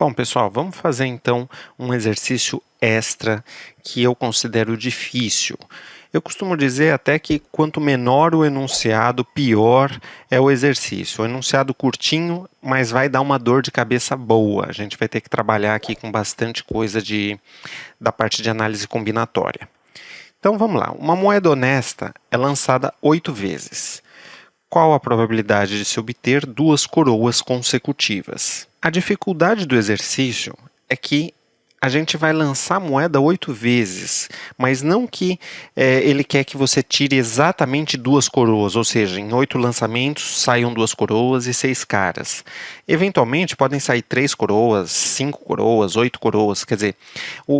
Bom, pessoal, vamos fazer então um exercício extra que eu considero difícil. Eu costumo dizer até que quanto menor o enunciado, pior é o exercício. O enunciado curtinho, mas vai dar uma dor de cabeça boa. A gente vai ter que trabalhar aqui com bastante coisa da parte de análise combinatória. Então vamos lá. Uma moeda honesta é lançada 8 vezes. Qual a probabilidade de se obter 2 coroas consecutivas? A dificuldade do exercício é que a gente vai lançar a moeda 8 vezes, mas não que ele quer que você tire exatamente 2 coroas, ou seja, em 8 lançamentos saiam 2 coroas e 6 caras. Eventualmente podem sair 3 coroas, 5 coroas, 8 coroas, quer dizer,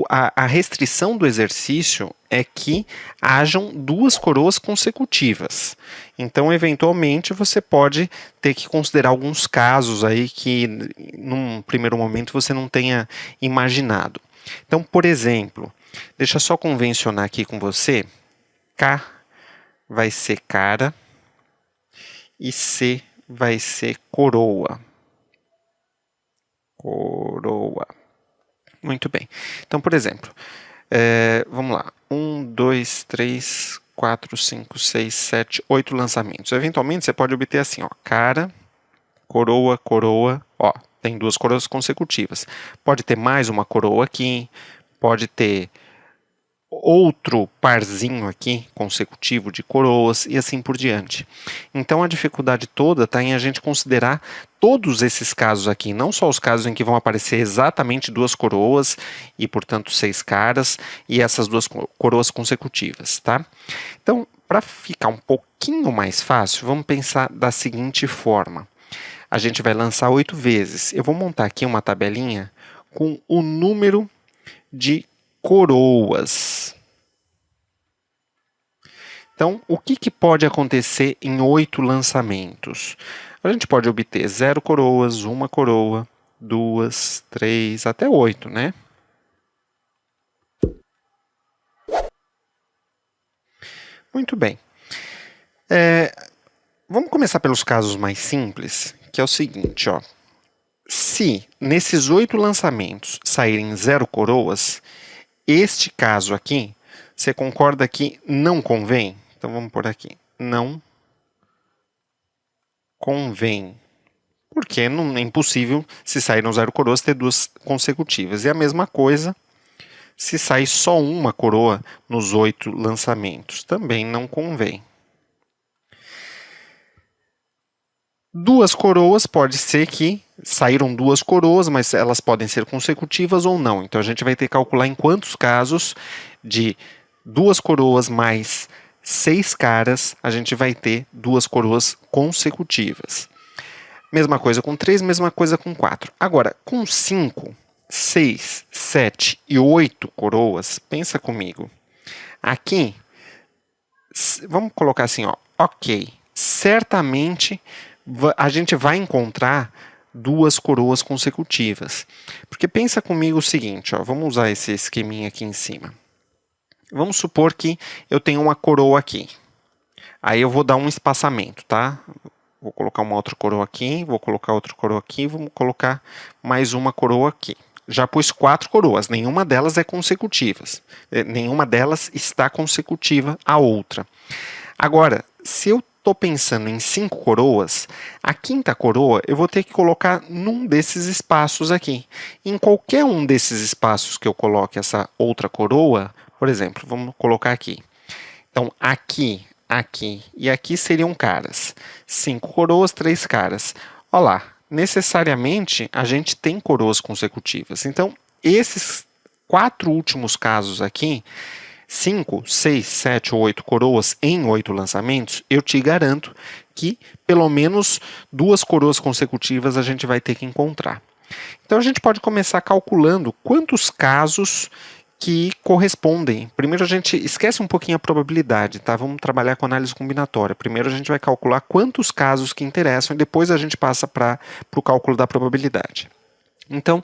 a restrição do exercício é que hajam 2 coroas consecutivas. Então, eventualmente, você pode ter que considerar alguns casos aí que, num primeiro momento, você não tenha imaginado. Então, por exemplo, deixa eu só convencionar aqui com você, K vai ser cara e C vai ser coroa. Coroa. Muito bem. Então, por exemplo, vamos lá. 1, 2, 3, 4, 5, 6, 7, 8 lançamentos. Eventualmente, você pode obter assim, ó, cara, coroa, coroa, ó, tem 2 coroas consecutivas. Pode ter mais uma coroa aqui, pode ter outro parzinho aqui, consecutivo de coroas, e assim por diante. Então, a dificuldade toda está em a gente considerar todos esses casos aqui, não só os casos em que vão aparecer exatamente 2 coroas e, portanto, 6 caras, e essas 2 coroas consecutivas, tá? Então, para ficar um pouquinho mais fácil, vamos pensar da seguinte forma. A gente vai lançar 8 vezes. Eu vou montar aqui uma tabelinha com o número de coroas. Então, o que pode acontecer em 8 lançamentos? A gente pode obter 0 coroas, 1 coroa, 2, 3, até 8, né? Muito bem. Vamos começar pelos casos mais simples, que é o seguinte, ó. Se nesses 8 lançamentos saírem 0 coroas, este caso aqui, você concorda que não convém? Então vamos por aqui. Não convém. Porque não é impossível, se saíram 0 coroas, ter 2 consecutivas. E a mesma coisa se sair só uma coroa nos 8 lançamentos. Também não convém. 2 coroas, pode ser que saíram 2 coroas, mas elas podem ser consecutivas ou não. Então a gente vai ter que calcular em quantos casos de 2 coroas mais 6 caras, a gente vai ter 2 coroas consecutivas. Mesma coisa com 3, mesma coisa com 4. Agora, com 5, 6, 7 e 8 coroas, pensa comigo. Aqui, vamos colocar assim, ó, ok, certamente a gente vai encontrar 2 coroas consecutivas. Porque pensa comigo o seguinte, ó, vamos usar esse esqueminha aqui em cima. Vamos supor que eu tenho uma coroa aqui. Aí eu vou dar um espaçamento, tá? Vou colocar uma outra coroa aqui, vou colocar outra coroa aqui, vamos colocar mais uma coroa aqui. Já pus 4 coroas, nenhuma delas é consecutivas. Nenhuma delas está consecutiva à outra. Agora, se eu estou pensando em 5 coroas, a quinta coroa eu vou ter que colocar num desses espaços aqui. Em qualquer um desses espaços que eu coloque essa outra coroa, por exemplo, vamos colocar aqui. Então, aqui, aqui e aqui seriam caras. 5 coroas, 3 caras. Olha lá, necessariamente a gente tem coroas consecutivas. Então, esses 4 últimos casos aqui, 5, 6, 7 ou 8 coroas em 8 lançamentos, eu te garanto que pelo menos 2 coroas consecutivas a gente vai ter que encontrar. Então a gente pode começar calculando quantos casos que correspondem. Primeiro a gente esquece um pouquinho a probabilidade, tá? Vamos trabalhar com análise combinatória. Primeiro a gente vai calcular quantos casos que interessam e depois a gente passa para o cálculo da probabilidade. Então,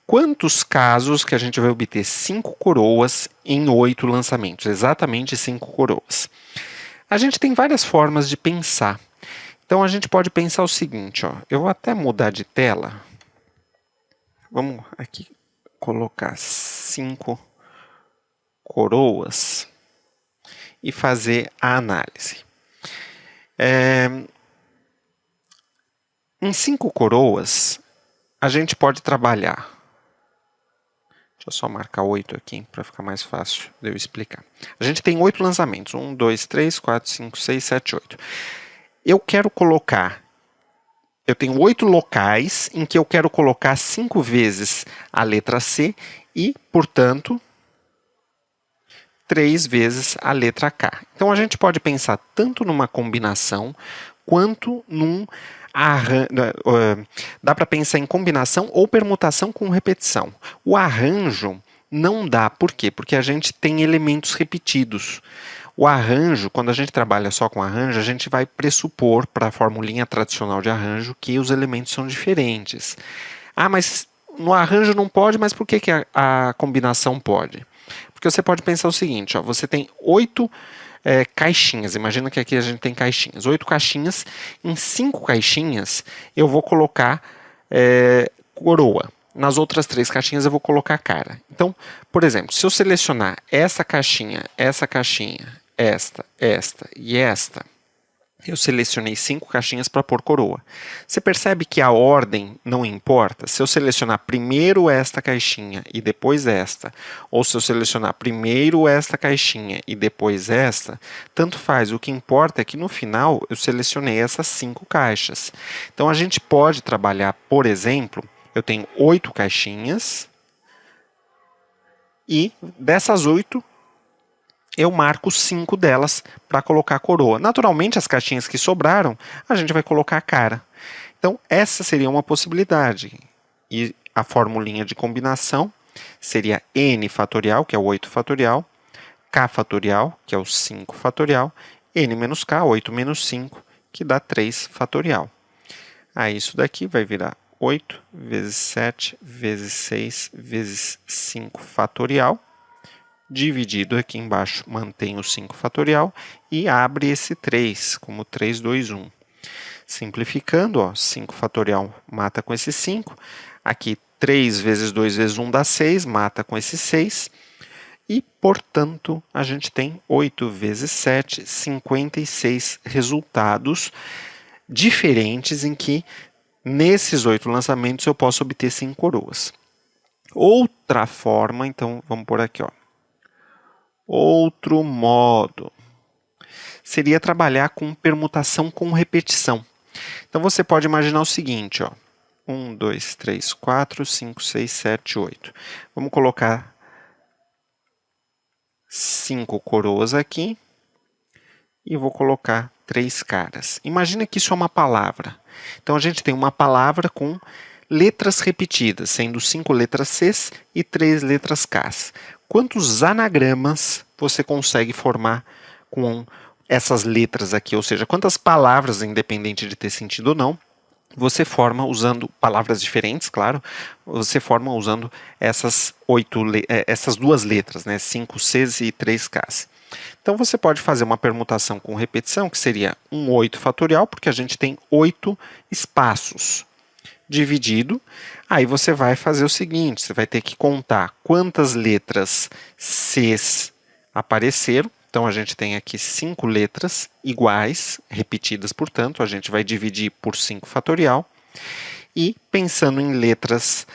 quantos casos que a gente vai obter 5 coroas em 8 lançamentos? Exatamente 5 coroas. A gente tem várias formas de pensar. Então a gente pode pensar o seguinte, ó, eu vou até mudar de tela Vamos aqui colocar 5 coroas e fazer a análise. Em 5 coroas, a gente pode trabalhar. Deixa eu só marcar 8 aqui para ficar mais fácil de eu explicar. A gente tem 8 lançamentos. 1, 2, 3, 4, 5, 6, 7, 8. Eu tenho 8 locais em que eu quero colocar 5 vezes a letra C e, portanto, 3 vezes a letra K. Então, a gente pode pensar tanto numa combinação quanto num arranjo. Dá para pensar em combinação ou permutação com repetição. O arranjo não dá. Por quê? Porque a gente tem elementos repetidos. O arranjo, quando a gente trabalha só com arranjo, a gente vai pressupor para a formulinha tradicional de arranjo que os elementos são diferentes. Ah, mas no arranjo não pode, mas por que a combinação pode? Porque você pode pensar o seguinte, ó, você tem 8 caixinhas, imagina que aqui a gente tem caixinhas, 8 caixinhas, em 5 caixinhas eu vou colocar coroa. Nas outras 3 caixinhas eu vou colocar cara. Então, por exemplo, se eu selecionar essa caixinha, esta e esta, eu selecionei 5 caixinhas para pôr coroa. Você percebe que a ordem não importa? Se eu selecionar primeiro esta caixinha e depois esta, ou se eu selecionar primeiro esta caixinha e depois esta, tanto faz. O que importa é que no final eu selecionei essas 5 caixas. Então a gente pode trabalhar, por exemplo, eu tenho 8 caixinhas e dessas 8, eu marco 5 delas para colocar a coroa. Naturalmente, as caixinhas que sobraram, a gente vai colocar a cara. Então, essa seria uma possibilidade. E a formulinha de combinação seria n fatorial, que é o 8 fatorial, k fatorial, que é o 5 fatorial, n menos k, 8 menos 5, que dá 3 fatorial. Aí, isso daqui vai virar 8 vezes 7 vezes 6 vezes 5 fatorial. Dividido aqui embaixo, mantém o 5 fatorial e abre esse 3, como 3, 2, 1. Simplificando, ó, 5 fatorial mata com esse 5. Aqui, 3 vezes 2 vezes 1 dá 6, mata com esse 6. E, portanto, a gente tem 8 vezes 7, 56 resultados diferentes em que, nesses 8 lançamentos, eu posso obter 5 coroas. Outra forma, então, vamos por aqui, ó. Outro modo seria trabalhar com permutação com repetição. Então você pode imaginar o seguinte, ó. 1, 2, 3, 4, 5, 6, 7, 8. Vamos colocar 5 coroas aqui e vou colocar 3 caras. Imagina que isso é uma palavra. Então a gente tem uma palavra com letras repetidas, sendo 5 letras Cs e 3 letras Ks. Quantos anagramas você consegue formar com essas letras aqui? Ou seja, quantas palavras, independente de ter sentido ou não, você forma usando palavras diferentes, claro, você forma usando essas 2 letras, né? 5 Cs e 3 Ks. Então você pode fazer uma permutação com repetição, que seria um 8 fatorial, porque a gente tem 8 espaços. Dividido, aí você vai fazer o seguinte, você vai ter que contar quantas letras Cs apareceram. Então, a gente tem aqui 5 letras iguais, repetidas, portanto, a gente vai dividir por 5 fatorial. E, pensando em letras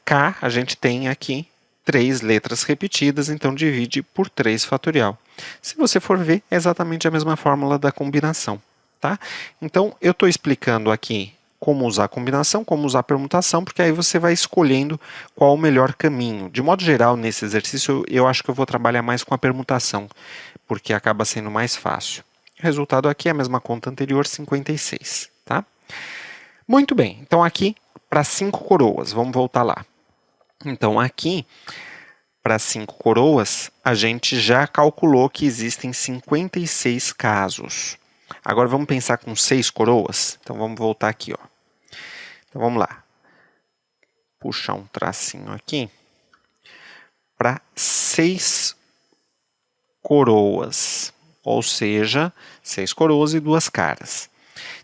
K, a gente tem aqui 3 letras repetidas, então divide por 3 fatorial. Se você for ver, é exatamente a mesma fórmula da combinação. Tá? Então, eu estou explicando aqui como usar a combinação, como usar a permutação, porque aí você vai escolhendo qual o melhor caminho. De modo geral, nesse exercício, eu acho que eu vou trabalhar mais com a permutação, porque acaba sendo mais fácil. O resultado aqui é a mesma conta anterior, 56. Tá? Muito bem, então aqui para 5 coroas, vamos voltar lá. Então aqui, para 5 coroas, a gente já calculou que existem 56 casos. Agora vamos pensar com 6 coroas? Então vamos voltar aqui, ó. Então vamos lá. Puxar um tracinho aqui. Para 6 coroas. Ou seja, 6 coroas e 2 caras.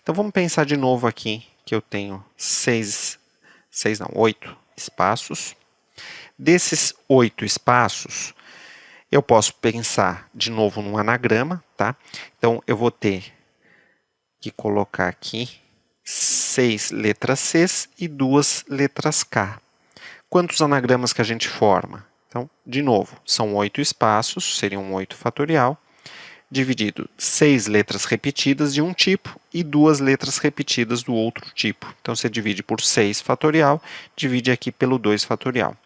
Então vamos pensar de novo aqui que eu tenho 8 espaços. Desses 8 espaços, eu posso pensar de novo num anagrama, tá? Então, eu vou ter que colocar aqui 6 letras C e 2 letras K. Quantos anagramas que a gente forma? Então, de novo, são 8 espaços, seriam 8 fatorial, dividido 6 letras repetidas de um tipo e 2 letras repetidas do outro tipo. Então, você divide por 6 fatorial, divide aqui pelo 2 fatorial.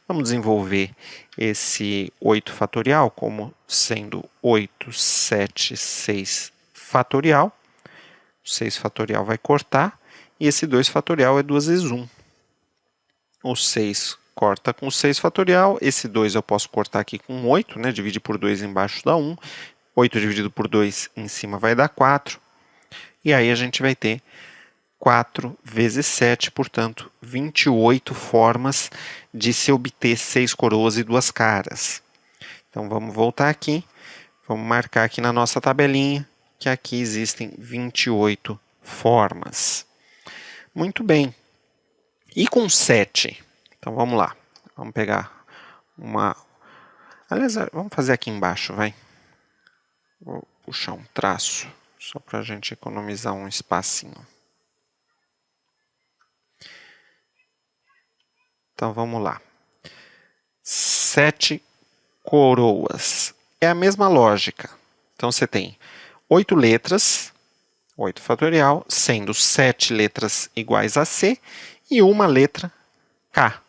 Vamos desenvolver esse 8 fatorial como sendo 8, 7, 6 fatorial. 6 fatorial vai cortar, e esse 2 fatorial é 2 vezes 1. O 6 corta com 6 fatorial, esse 2 eu posso cortar aqui com 8, né? Divide por 2 embaixo dá 1. 8 dividido por 2 em cima vai dar 4. E aí a gente vai ter 4 vezes 7, portanto, 28 formas de se obter 6 coroas e 2 caras. Então, vamos voltar aqui, vamos marcar aqui na nossa tabelinha que aqui existem 28 formas. Muito bem. E com 7? Então, vamos lá. Vamos pegar uma... Aliás, vamos fazer aqui embaixo, vai. Vou puxar um traço, só para a gente economizar um espacinho. Então, vamos lá. 7 coroas. É a mesma lógica. Então, você tem 8 letras, 8 fatorial, sendo 7 letras iguais a C e uma letra K.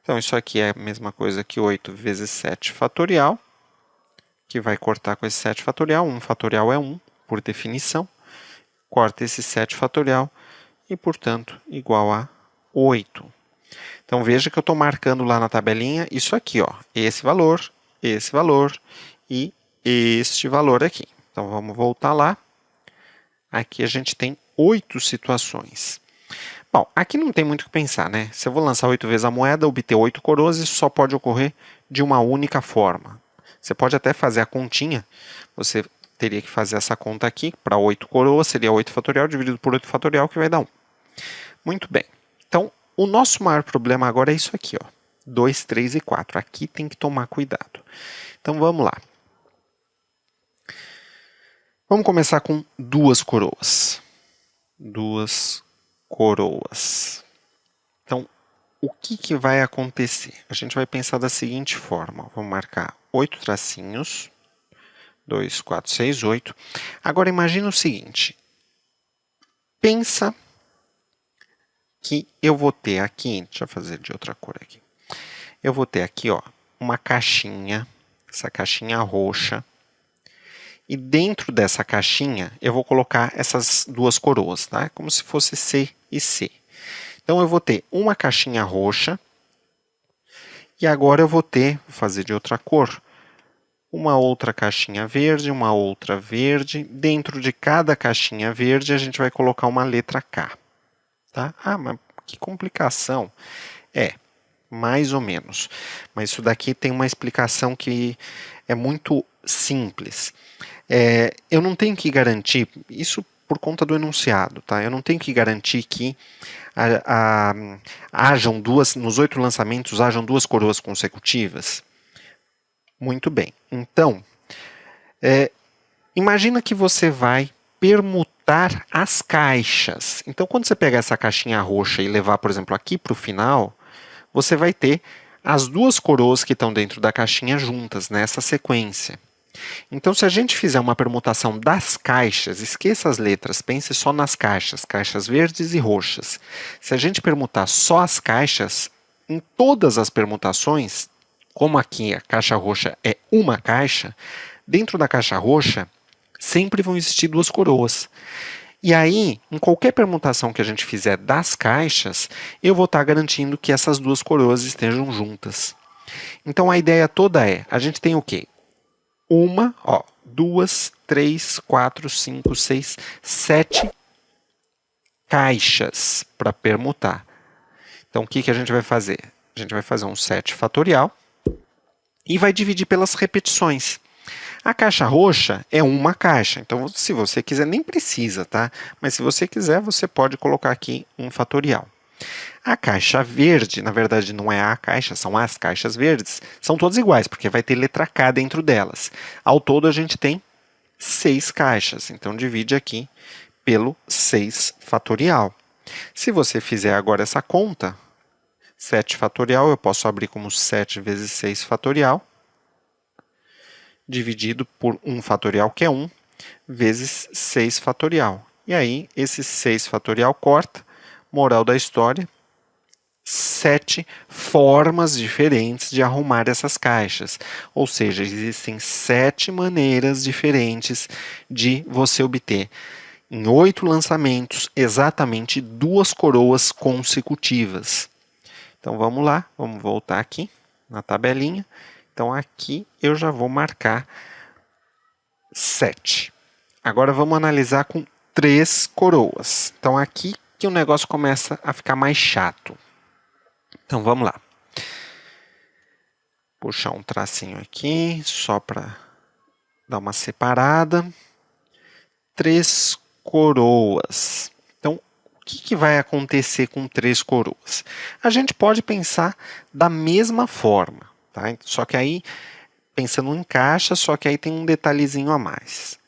Então, isso aqui é a mesma coisa que 8 vezes 7 fatorial, que vai cortar com esse 7 fatorial. 1 fatorial é 1, por definição. Corta esse 7 fatorial e, portanto, igual a 8. Então, veja que eu estou marcando lá na tabelinha isso aqui, ó, esse valor e este valor aqui. Então, vamos voltar lá. Aqui a gente tem 8 situações. Bom, aqui não tem muito o que pensar, né? Se eu vou lançar 8 vezes a moeda, obter 8 coroas, isso só pode ocorrer de uma única forma. Você pode até fazer a continha, você teria que fazer essa conta aqui, para 8 coroas, seria 8 fatorial dividido por 8 fatorial, que vai dar 1. Muito bem. Então, o nosso maior problema agora é isso aqui, ó. 2, 3 e 4. Aqui tem que tomar cuidado. Então, vamos lá. Vamos começar com 2 coroas. 2 coroas. Então, o que vai acontecer? A gente vai pensar da seguinte forma. Vamos marcar 8 tracinhos. 2, 4, 6, 8. Agora, imagina o seguinte. Pensa que eu vou ter aqui, deixa eu fazer de outra cor aqui. Eu vou ter aqui, ó, uma caixinha, essa caixinha roxa. E dentro dessa caixinha, eu vou colocar essas 2 coroas, tá? Como se fosse C e C. Então, eu vou ter uma caixinha roxa. E agora eu vou ter, vou fazer de outra cor, uma outra caixinha verde, uma outra verde. Dentro de cada caixinha verde, a gente vai colocar uma letra K. Tá? Ah, mas que complicação. Mais ou menos. Mas isso daqui tem uma explicação que é muito simples. Eu não tenho que garantir, isso por conta do enunciado, tá? Eu não tenho que garantir que hajam nos 8 lançamentos, hajam 2 coroas consecutivas. Muito bem. Então, imagina que você vai permutar as caixas. Então, quando você pegar essa caixinha roxa e levar, por exemplo, aqui para o final, você vai ter as 2 coroas que estão dentro da caixinha juntas, nessa sequência. Então, se a gente fizer uma permutação das caixas, esqueça as letras, pense só nas caixas, caixas verdes e roxas. Se a gente permutar só as caixas, em todas as permutações, como aqui a caixa roxa é uma caixa, dentro da caixa roxa sempre vão existir 2 coroas. E aí, em qualquer permutação que a gente fizer das caixas, eu vou estar garantindo que essas 2 coroas estejam juntas. Então, a ideia toda é, a gente tem o quê? 2, 3, 4, 5, 6, 7 caixas para permutar. Então, o que a gente vai fazer? A gente vai fazer um 7 fatorial e vai dividir pelas repetições. A caixa roxa é uma caixa, então se você quiser, nem precisa, tá? Mas se você quiser, você pode colocar aqui um fatorial. A caixa verde, na verdade não é a caixa, são as caixas verdes, são todas iguais, porque vai ter letra K dentro delas. Ao todo a gente tem 6 caixas, então divide aqui pelo 6 fatorial. Se você fizer agora essa conta, 7 fatorial, eu posso abrir como 7 vezes 6 fatorial, dividido por 1 fatorial, que é 1, vezes 6 fatorial. E aí, esse 6 fatorial corta, moral da história, 7 formas diferentes de arrumar essas caixas. Ou seja, existem 7 maneiras diferentes de você obter, em 8 lançamentos, exatamente 2 coroas consecutivas. Então vamos lá, vamos voltar aqui na tabelinha. Então aqui eu já vou marcar 7. Agora vamos analisar com 3 coroas. Então aqui que o negócio começa a ficar mais chato. Então vamos lá. Puxar um tracinho aqui, só para dar uma separada. 3 coroas. Então, o que vai acontecer com 3 coroas? A gente pode pensar da mesma forma, tá? Só que aí, pensando em caixa, só que aí tem um detalhezinho a mais.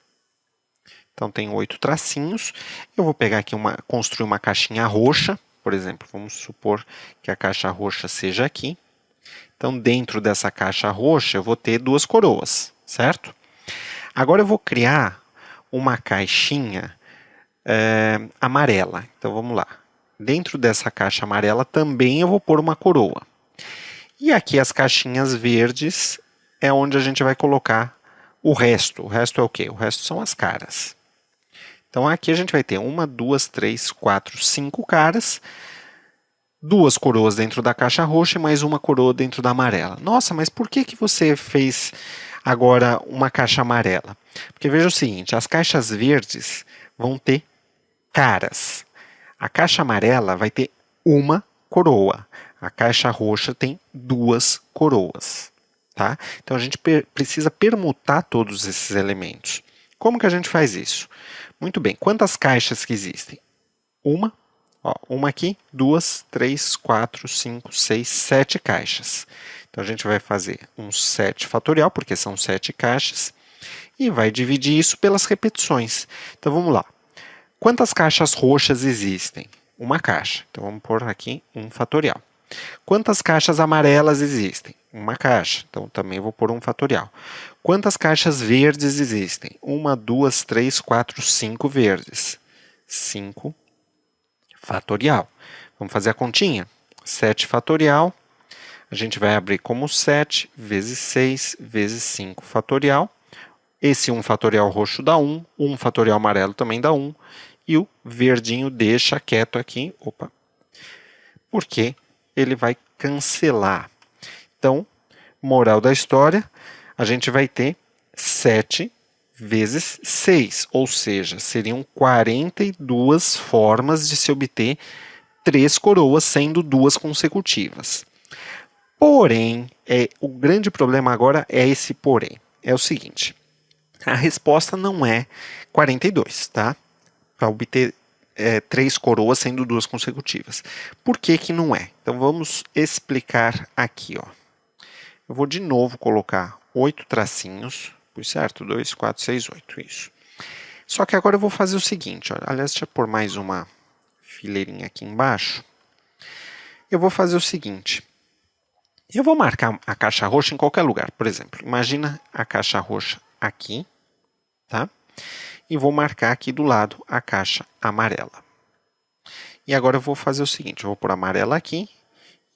Então, tem 8 tracinhos. Eu vou pegar aqui, construir uma caixinha roxa, por exemplo. Vamos supor que a caixa roxa seja aqui. Então, dentro dessa caixa roxa, eu vou ter 2 coroas, certo? Agora eu vou criar uma caixinha amarela. Então, vamos lá. Dentro dessa caixa amarela também eu vou pôr uma coroa. E aqui as caixinhas verdes é onde a gente vai colocar o resto. O resto é o quê? O resto são as caras. Então, aqui a gente vai ter 1, 2, 3, 4, 5 caras, 2 coroas dentro da caixa roxa e mais uma coroa dentro da amarela. Nossa, mas por que você fez agora uma caixa amarela? Porque veja o seguinte, as caixas verdes vão ter caras. A caixa amarela vai ter uma coroa. A caixa roxa tem 2 coroas. Tá? Então a gente precisa permutar todos esses elementos. Como que a gente faz isso? Muito bem, quantas caixas que existem? Uma aqui, 2, 3, 4, 5, 6, 7 caixas. Então a gente vai fazer um 7 fatorial, porque são 7 caixas, e vai dividir isso pelas repetições. Então vamos lá. Quantas caixas roxas existem? Uma caixa. Então vamos pôr aqui 1 fatorial. Quantas caixas amarelas existem? Uma caixa. Então também vou pôr 1 fatorial. Quantas caixas verdes existem? 1, 2, 3, 4, 5 verdes. 5 fatorial. Vamos fazer a continha? 7 fatorial. A gente vai abrir como 7 vezes 6 vezes 5 fatorial. Esse 1 fatorial roxo dá 1. 1 fatorial amarelo também dá 1. E o verdinho deixa quieto aqui. Opa! Porque ele vai cancelar. Então, moral da história, a gente vai ter 7 vezes 6, ou seja, seriam 42 formas de se obter 3 coroas, sendo 2 consecutivas. Porém, o grande problema agora é esse porém. É o seguinte, a resposta não é 42, tá? Para obter 3 coroas sendo 2 consecutivas. Por que que não é? Então vamos explicar aqui, ó. Eu vou de novo colocar 8 tracinhos, certo? 2, 4, 6, 8, isso. Só que agora eu vou fazer o seguinte, ó. Aliás, deixa eu pôr mais uma fileirinha aqui embaixo. Eu vou fazer o seguinte, eu vou marcar a caixa roxa em qualquer lugar, por exemplo, imagina a caixa roxa aqui, tá? E vou marcar aqui do lado a caixa amarela. E agora eu vou fazer o seguinte, eu vou pôr a amarela aqui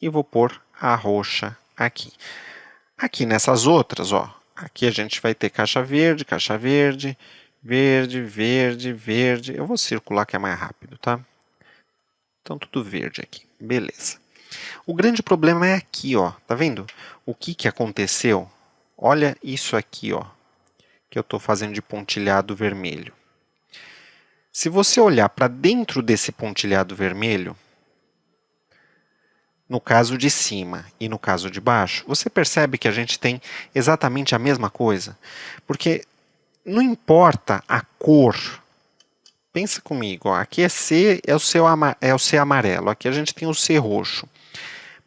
e vou pôr a roxa aqui. Aqui nessas outras, ó, aqui a gente vai ter caixa verde, verde, verde, verde. Eu vou circular que é mais rápido, tá? Então tudo verde aqui, beleza. O grande problema é aqui, ó, tá vendo? O que aconteceu? Olha isso aqui, ó, que eu estou fazendo de pontilhado vermelho. Se você olhar para dentro desse pontilhado vermelho, no caso de cima e no caso de baixo, você percebe que a gente tem exatamente a mesma coisa? Porque não importa a cor Pensa comigo, ó, aqui é C, é o C amarelo, aqui a gente tem o C roxo.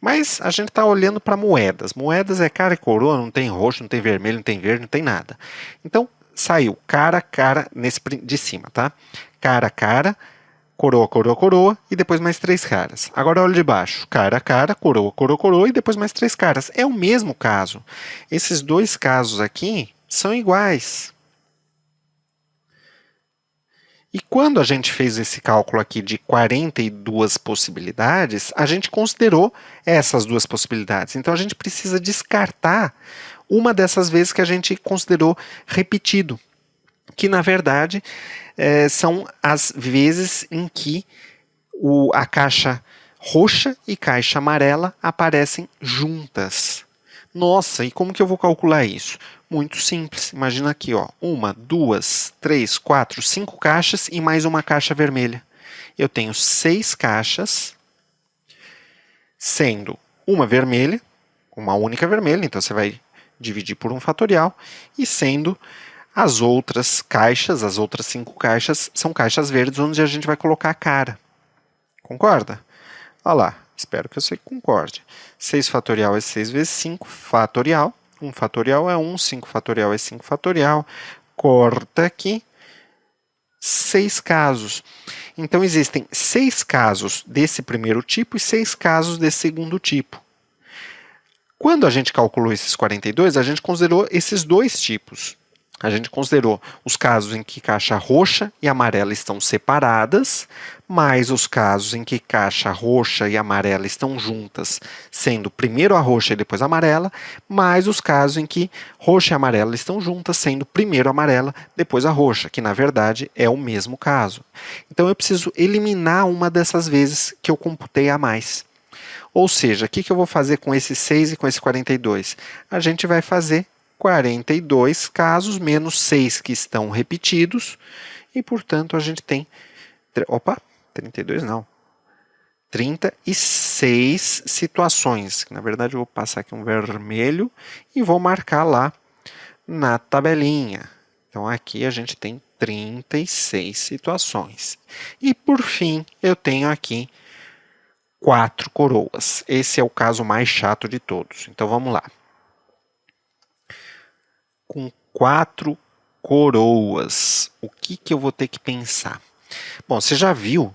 Mas a gente está olhando para moedas. Moedas é cara e coroa, não tem roxo, não tem vermelho, não tem verde, não tem nada. Então, saiu cara, cara, nesse de cima, tá? Cara, cara, coroa, coroa, coroa, e depois mais 3 caras. Agora olha de baixo. Cara, cara, coroa, coroa, coroa, e depois mais 3 caras. É o mesmo caso. Esses dois casos aqui são iguais. E quando a gente fez esse cálculo aqui de 42 possibilidades, a gente considerou essas duas possibilidades. Então a gente precisa descartar uma dessas vezes que a gente considerou repetido, que na verdade são as vezes em que a caixa roxa e caixa amarela aparecem juntas. Nossa, e como que eu vou calcular isso? Muito simples. Imagina aqui, ó, 1, 2, 3, 4, 5 caixas e mais uma caixa vermelha. Eu tenho 6 caixas, sendo uma vermelha, uma única vermelha, então você vai dividir por 1 fatorial, e sendo as outras caixas, as outras 5 caixas, são caixas verdes onde a gente vai colocar a cara. Concorda? Olha lá, espero que você concorde. 6 fatorial é 6 vezes 5 fatorial. 1 fatorial é 1, 5 fatorial é 5 fatorial. Corta aqui. 6 casos. Então, existem 6 casos desse primeiro tipo e 6 casos desse segundo tipo. Quando a gente calculou esses 42, a gente considerou esses dois tipos. A gente considerou os casos em que caixa roxa e amarela estão separadas, mais os casos em que caixa roxa e amarela estão juntas, sendo primeiro a roxa e depois a amarela, mais os casos em que roxa e amarela estão juntas, sendo primeiro a amarela, depois a roxa, que na verdade é o mesmo caso. Então eu preciso eliminar uma dessas vezes que eu computei a mais. Ou seja, o que eu vou fazer com esse 6 e com esse 42? A gente vai fazer 42 casos menos 6 que estão repetidos, e, portanto, a gente tem... Opa, 32 não. 36 situações. Na verdade, eu vou passar aqui um vermelho e vou marcar lá na tabelinha. Então, aqui a gente tem 36 situações. E, por fim, eu tenho aqui 4 coroas. Esse é o caso mais chato de todos. Então, vamos lá. Com 4 coroas, o que eu vou ter que pensar? Bom, você já viu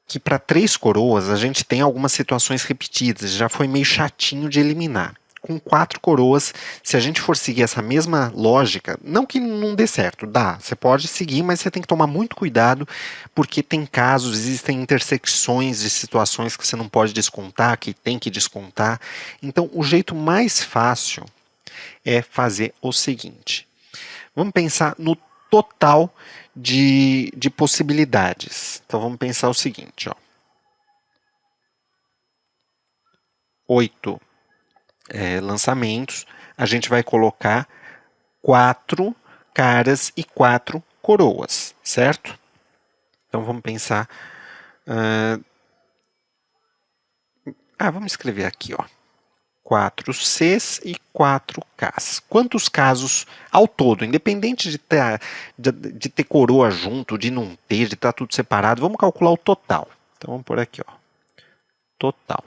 que para 3 coroas a gente tem algumas situações repetidas, já foi meio chatinho de eliminar. Com 4 coroas, se a gente for seguir essa mesma lógica, não que não dê certo, dá, você pode seguir, mas você tem que tomar muito cuidado, porque tem casos, existem intersecções de situações que você não pode descontar, que tem que descontar. Então, o jeito mais fácil é fazer o seguinte. Vamos pensar no total de possibilidades. Então, vamos pensar o seguinte. Ó. 8 lançamentos. A gente vai colocar 4 caras e 4 coroas, certo? Então, vamos pensar... vamos escrever aqui, ó. 4 Cs e 4 Ks. Quantos casos ao todo, independente de ter coroa junto, de não ter, de estar tudo separado, vamos calcular o total. Então vamos por aqui, ó. Total.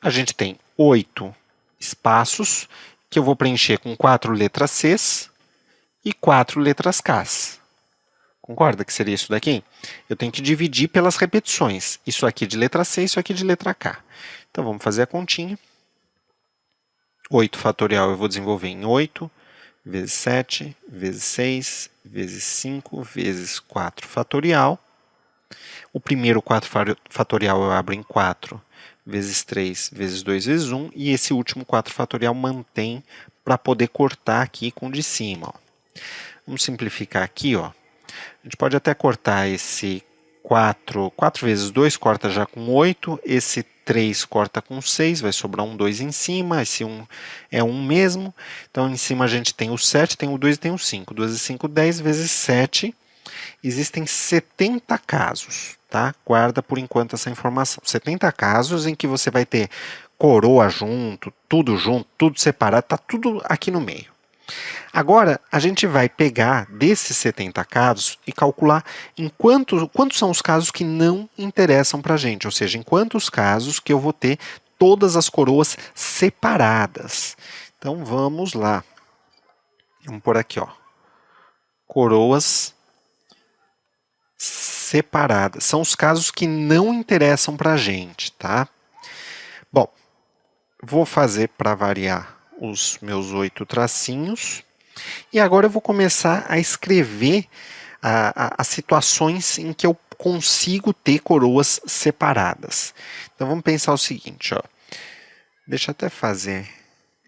A gente tem 8 espaços que eu vou preencher com 4 letras Cs e 4 letras Ks. Concorda que seria isso daqui? Eu tenho que dividir pelas repetições. Isso aqui de letra C, isso aqui de letra K. Então vamos fazer a continha. 8 fatorial eu vou desenvolver em 8, vezes 7, vezes 6, vezes 5, vezes 4 fatorial. O primeiro 4 fatorial eu abro em 4, vezes 3, vezes 2, vezes 1. E esse último 4 fatorial mantém para poder cortar aqui com o de cima. Ó. Vamos simplificar aqui. Ó. A gente pode até cortar esse 4 vezes 2, corta já com 8. Esse 3 corta com 6, vai sobrar um 2 em cima. Esse 1 é 1 mesmo. Então, em cima a gente tem o 7, tem o 2 e tem o 5. 2 e 5, 10 vezes 7. Existem 70 casos, tá? Guarda por enquanto essa informação. 70 casos em que você vai ter coroa junto, tudo separado, tá tudo aqui no meio. Agora, a gente vai pegar desses 70 casos e calcular quantos são os casos que não interessam para a gente, ou seja, em quantos casos que eu vou ter todas as coroas separadas. Então, vamos lá. Vamos por aqui, ó. Coroas separadas. São os casos que não interessam para a gente, tá? Bom, vou fazer para variar os meus 8 tracinhos. E agora eu vou começar a escrever as situações em que eu consigo ter coroas separadas. Então vamos pensar o seguinte, ó. Deixa eu até fazer.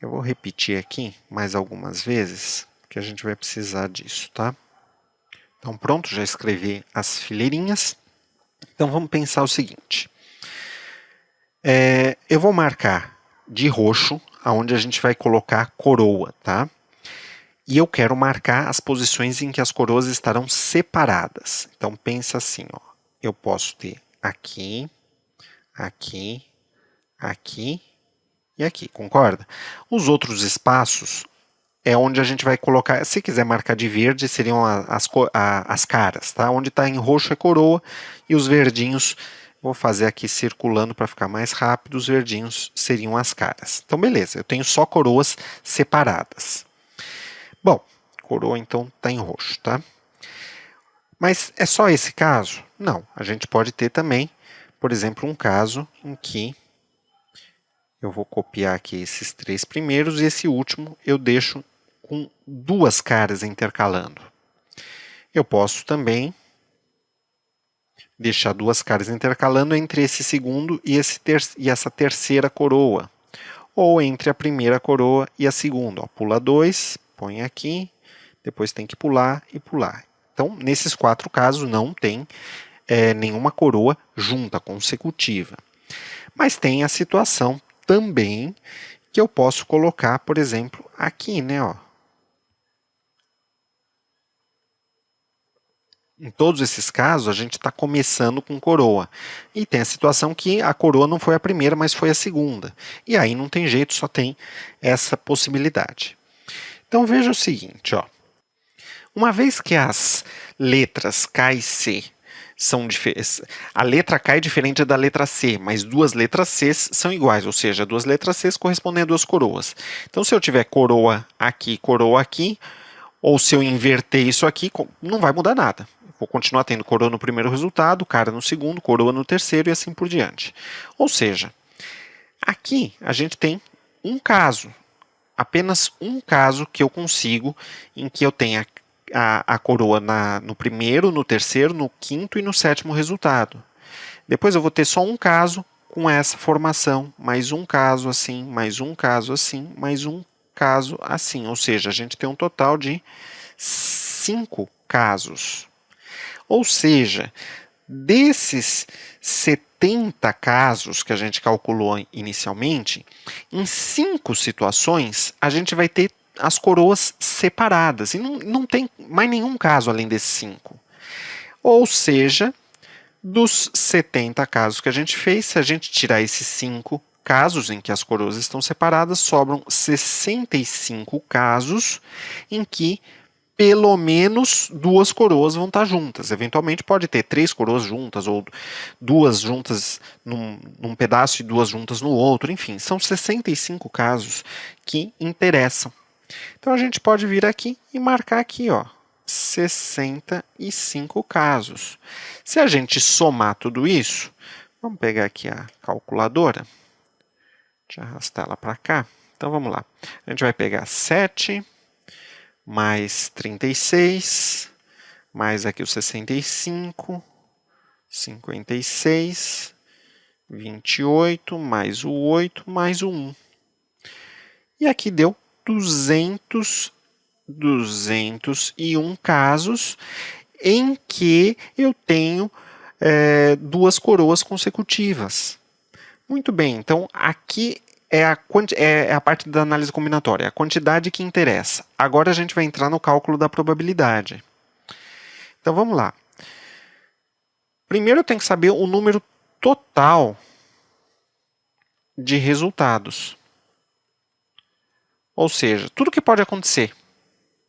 Eu vou repetir aqui mais algumas vezes, que a gente vai precisar disso, tá? Então pronto, já escrevi as fileirinhas. Então vamos pensar o seguinte. Eu vou marcar de roxo, aonde a gente vai colocar coroa, tá? E eu quero marcar as posições em que as coroas estarão separadas. Então pensa assim, ó. Eu posso ter aqui, aqui, aqui e aqui, concorda? Os outros espaços é onde a gente vai colocar, se quiser marcar de verde, seriam as caras, tá? Onde está em roxo é coroa e os verdinhos, vou fazer aqui circulando para ficar mais rápido, os verdinhos seriam as caras. Então beleza, eu tenho só coroas separadas. Bom, coroa então está em roxo, tá? Mas é só esse caso? Não, a gente pode ter também, por exemplo, um caso em que eu vou copiar aqui esses 3 primeiros e esse último eu deixo com 2 caras intercalando. Eu posso também deixar 2 caras intercalando entre esse segundo e essa terceira coroa. Ou entre a primeira coroa e a segunda. Ó, pula 2, põe aqui, depois tem que pular e pular. Então, nesses 4 casos, não tem nenhuma coroa junta, consecutiva. Mas tem a situação também que eu posso colocar, por exemplo, aqui, né? Ó. Em todos esses casos, a gente está começando com coroa. E tem a situação que a coroa não foi a primeira, mas foi a segunda. E aí não tem jeito, só tem essa possibilidade. Então veja o seguinte, ó. Uma vez que as letras K e C são diferentes, a letra K é diferente da letra C, mas 2 letras C são iguais, ou seja, 2 letras C correspondem a 2 coroas. Então, se eu tiver coroa aqui, ou se eu inverter isso aqui, não vai mudar nada. Vou continuar tendo coroa no primeiro resultado, cara no segundo, coroa no terceiro e assim por diante. Ou seja, aqui a gente tem um caso, apenas um caso que eu consigo em que eu tenha a coroa no primeiro, no terceiro, no quinto e no sétimo resultado. Depois eu vou ter só um caso com essa formação, mais um caso assim, mais um caso assim, mais um caso assim. Ou seja, a gente tem um total de 5 casos. Ou seja, desses 70 casos que a gente calculou inicialmente, em 5 situações a gente vai ter as coroas separadas. E não tem mais nenhum caso além desses 5. Ou seja, dos 70 casos que a gente fez, se a gente tirar esses 5 casos em que as coroas estão separadas, sobram 65 casos em que pelo menos 2 coroas vão estar juntas. Eventualmente pode ter 3 coroas juntas, ou 2 juntas num pedaço e 2 juntas no outro. Enfim, são 65 casos que interessam. Então a gente pode vir aqui e marcar aqui, ó, 65 casos. Se a gente somar tudo isso, vamos pegar aqui a calculadora, deixa eu arrastar ela para cá. Então vamos lá. A gente vai pegar 7 mais 36, mais aqui o 65, 56, 28, mais o 8, mais o 1. E aqui deu 201 casos em que eu tenho 2 coroas consecutivas. Muito bem, então aqui é a parte da análise combinatória, a quantidade que interessa. Agora a gente vai entrar no cálculo da probabilidade. Então vamos lá. Primeiro eu tenho que saber o número total de resultados. Ou seja, tudo que pode acontecer.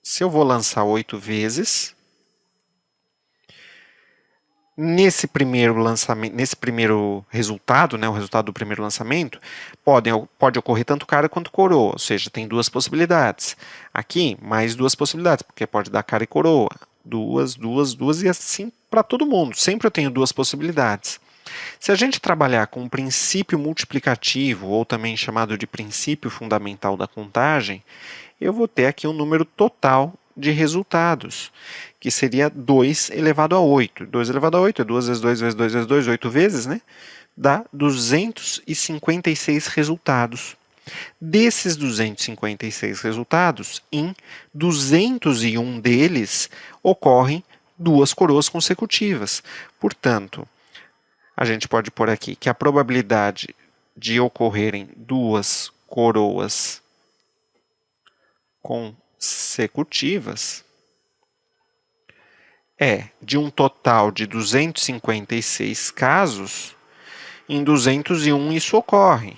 Se eu vou lançar 8 vezes, nesse primeiro lançamento, nesse primeiro resultado, né, o resultado do primeiro lançamento, pode ocorrer tanto cara quanto coroa, ou seja, tem duas possibilidades. Aqui, mais duas possibilidades, porque pode dar cara e coroa. Duas, e assim para todo mundo. Sempre eu tenho duas possibilidades. Se a gente trabalhar com o princípio multiplicativo, ou também chamado de princípio fundamental da contagem, eu vou ter aqui um número total de resultados, que seria 2 elevado a 8. 2 elevado a 8 é 2 vezes 2 vezes 2 vezes 2, 8 vezes, né? Dá 256 resultados. Desses 256 resultados, em 201 deles ocorrem duas coroas consecutivas. Portanto, a gente pode pôr aqui que a probabilidade de ocorrerem duas coroas consecutivas é de um total de 256 casos, em 201 isso ocorre.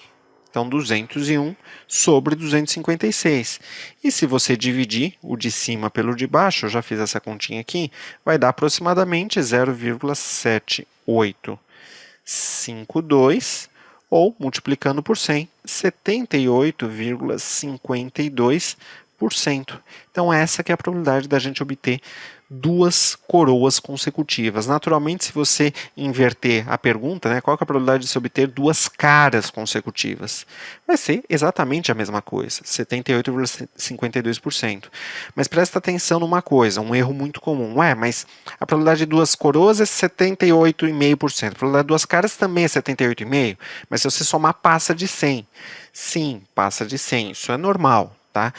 Então, 201 sobre 256. E se você dividir o de cima pelo de baixo, eu já fiz essa continha aqui, vai dar aproximadamente 0,7852, ou, multiplicando por 100, 78,52%. Então, essa que é a probabilidade da gente obter duas coroas consecutivas. Naturalmente, se você inverter a pergunta, né, qual é a probabilidade de se obter duas caras consecutivas? Vai ser exatamente a mesma coisa, 78,52%. Mas presta atenção numa coisa, um erro muito comum. Mas a probabilidade de duas coroas é 78,5%. A probabilidade de duas caras também é 78,5%. Mas se você somar, passa de 100. Sim, passa de 100. Isso é normal. Tá?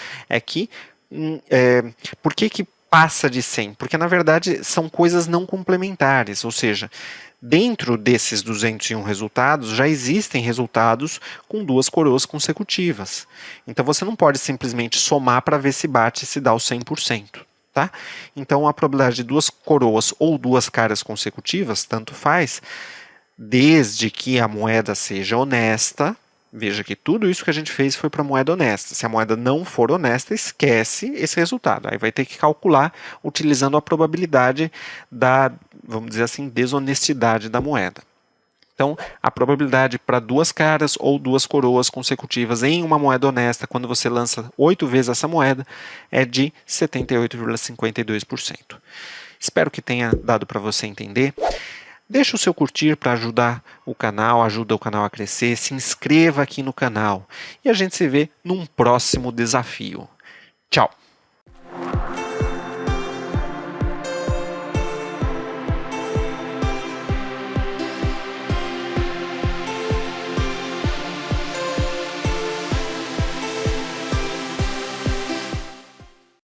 Por que passa de 100? Porque, na verdade, são coisas não complementares, ou seja, dentro desses 201 resultados, já existem resultados com duas coroas consecutivas. Então, você não pode simplesmente somar para ver se bate e se dá o 100%. Tá? Então, a probabilidade de duas coroas ou duas caras consecutivas, tanto faz, desde que a moeda seja honesta. Veja que tudo isso que a gente fez foi para moeda honesta. Se a moeda não for honesta, esquece esse resultado. Aí vai ter que calcular utilizando a probabilidade da, vamos dizer assim, desonestidade da moeda. Então, a probabilidade para duas caras ou duas coroas consecutivas em uma moeda honesta, quando você lança 8 vezes essa moeda, é de 78,52%. Espero que tenha dado para você entender. Deixa o seu curtir para ajudar o canal, ajuda o canal a crescer, se inscreva aqui no canal e a gente se vê num próximo desafio. Tchau!